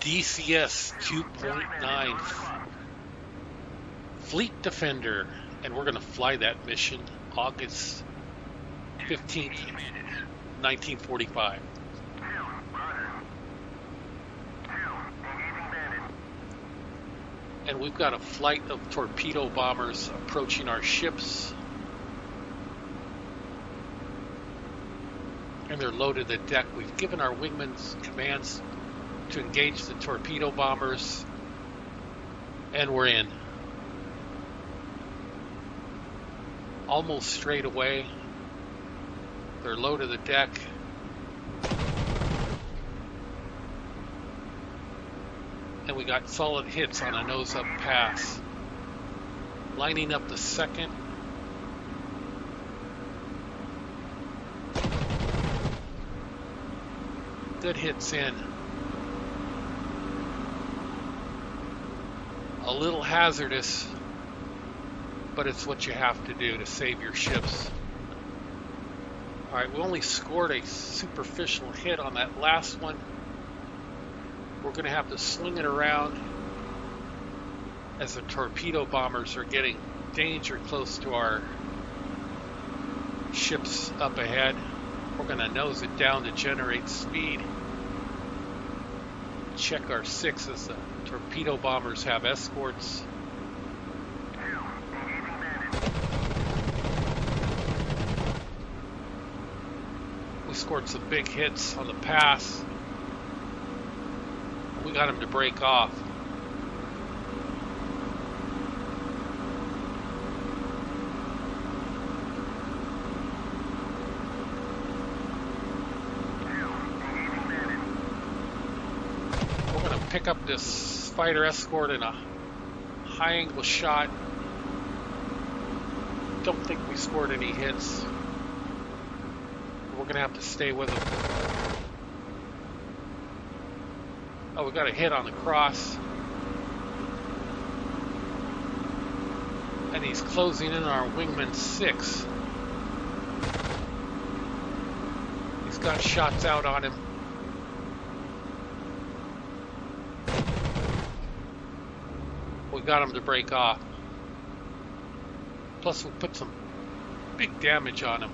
DCS 2.9 Fleet Defender, and we're going to fly that mission August 15th, 1945. And we've got a flight of torpedo bombers approaching our ships. And they're loaded at deck. We've given our wingmen commands to engage the torpedo bombers, and we're in. Almost straight away. They're loaded at deck. And we got solid hits on a nose-up pass. Lining up the second. Good hits in. A little hazardous, but it's what you have to do to save your ships. Alright, we only scored a superficial hit on that last one. We're going to have to swing it around as the torpedo bombers are getting danger close to our ships up ahead. We're going to nose it down to generate speed. Check our sixes. The torpedo bombers have escorts. We scored some big hits on the pass. We got them to break off. We're going to pick up this fighter escort in a high angle shot. Don't think we scored any hits. We're going to have to stay with them. Oh, we got a hit on the cross. And he's closing in on our wingman 6. He's got shots out on him. We got him to break off. Plus we put some big damage on him.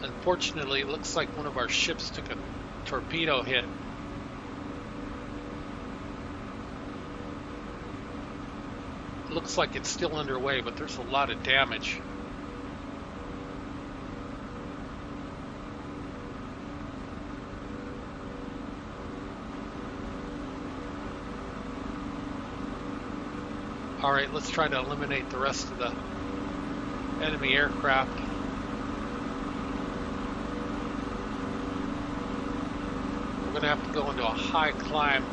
Unfortunately, it looks like one of our ships took a torpedo hit. Looks like it's still underway, but there's a lot of damage. Alright, let's try to eliminate the rest of the enemy aircraft. We're going to have to go into a high climb.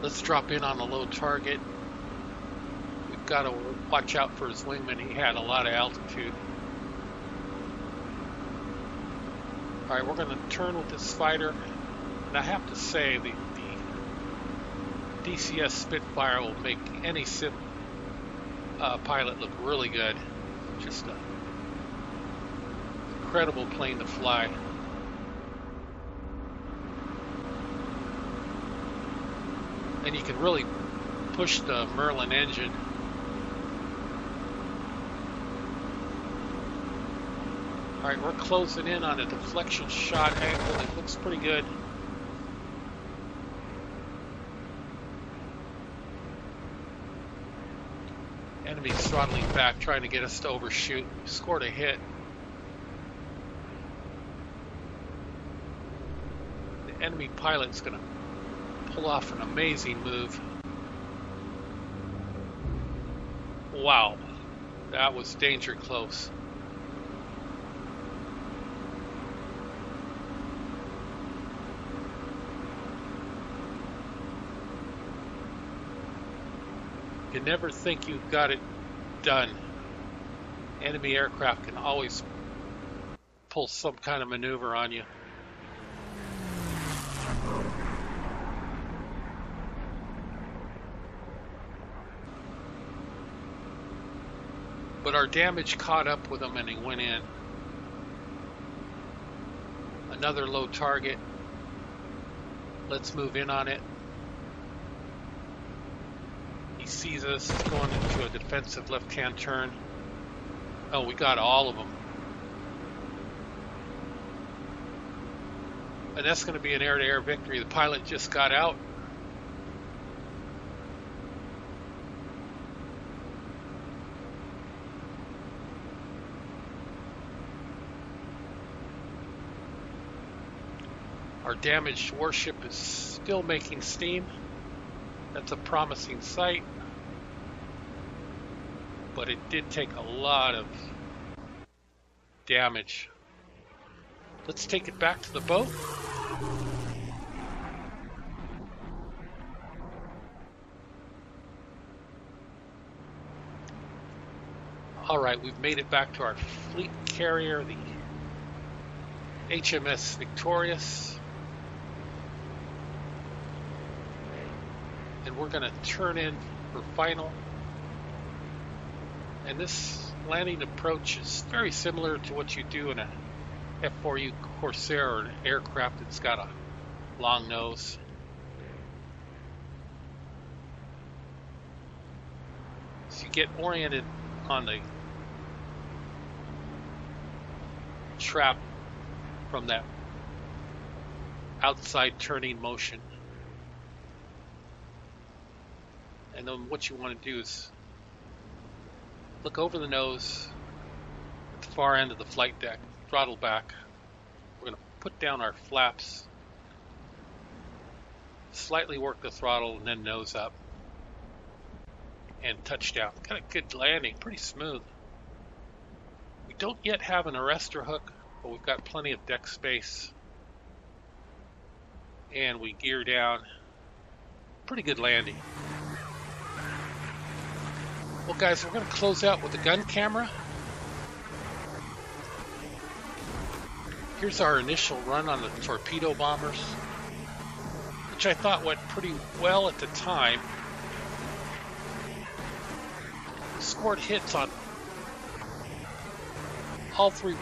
Let's drop in on a low target. We've got to watch out for his wingman. He had a lot of altitude. Alright, we're going to turn with this fighter. And I have to say, the DCS Spitfire will make any pilot look really good. Just an incredible plane to fly. And you can really push the Merlin engine. Alright, we're closing in on a deflection shot angle. It looks pretty good. Enemy's throttling back, trying to get us to overshoot. Scored a hit. The enemy pilot's going to pull off an amazing move. Wow, that was danger close. You never think you've got it done. Enemy aircraft can always pull some kind of maneuver on you. But our damage caught up with him and he went in. Another low target. Let's move in on it. He sees us. It's going into a defensive left-hand turn. Oh, we got all of them. And that's going to be an air-to-air victory. The pilot just got out. Our damaged warship is still making steam. That's a promising sight. But it did take a lot of damage. Let's take it back to the boat. All right, we've made it back to our fleet carrier, the HMS Victorious. And we're going to turn in for final. And this landing approach is very similar to what you do in a F4U Corsair or an aircraft that's got a long nose. So you get oriented on the trap from that outside turning motion. And then what you want to do is look over the nose at the far end of the flight deck, throttle back. We're going to put down our flaps, slightly work the throttle, and then nose up and touchdown. Got a good landing, pretty smooth. We don't yet have an arrestor hook, but we've got plenty of deck space. And we gear down. Pretty good landing. Well, guys, we're going to close out with the gun camera. Here's our initial run on the torpedo bombers, which I thought went pretty well at the time. Scored hits on all three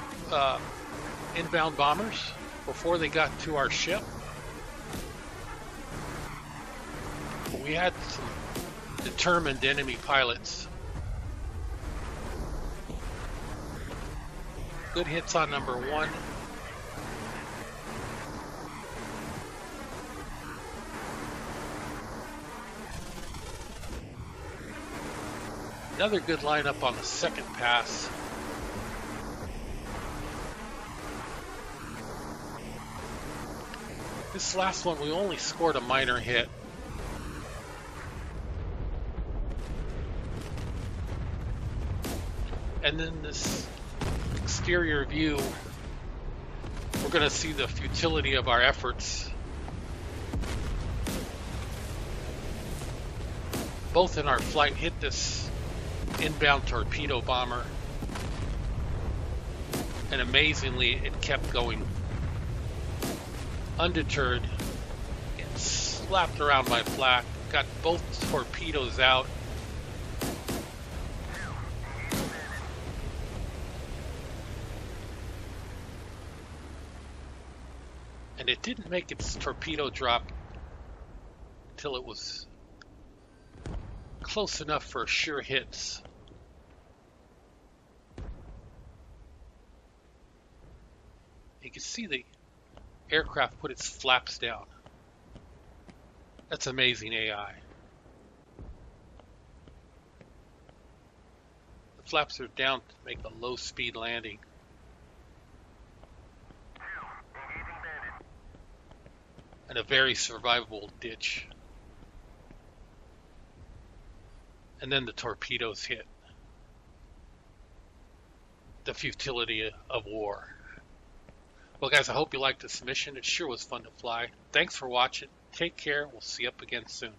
inbound bombers before they got to our ship. But we had some determined enemy pilots. Good hits on number 1. Another good lineup on the second pass. This last one, we only scored a minor hit. And then this exterior view, we're going to see the futility of our efforts, both in our flight. Hit this inbound torpedo bomber, and amazingly it kept going undeterred. It slapped around my flak, got both torpedoes out. And it didn't make its torpedo drop until it was close enough for sure hits. You can see the aircraft put its flaps down. That's amazing AI. The flaps are down to make a low speed landing. And a very survivable ditch. And then the torpedoes hit. The futility of war. Well, guys, I hope you liked this mission. It sure was fun to fly. Thanks for watching. Take care. We'll see you up again soon.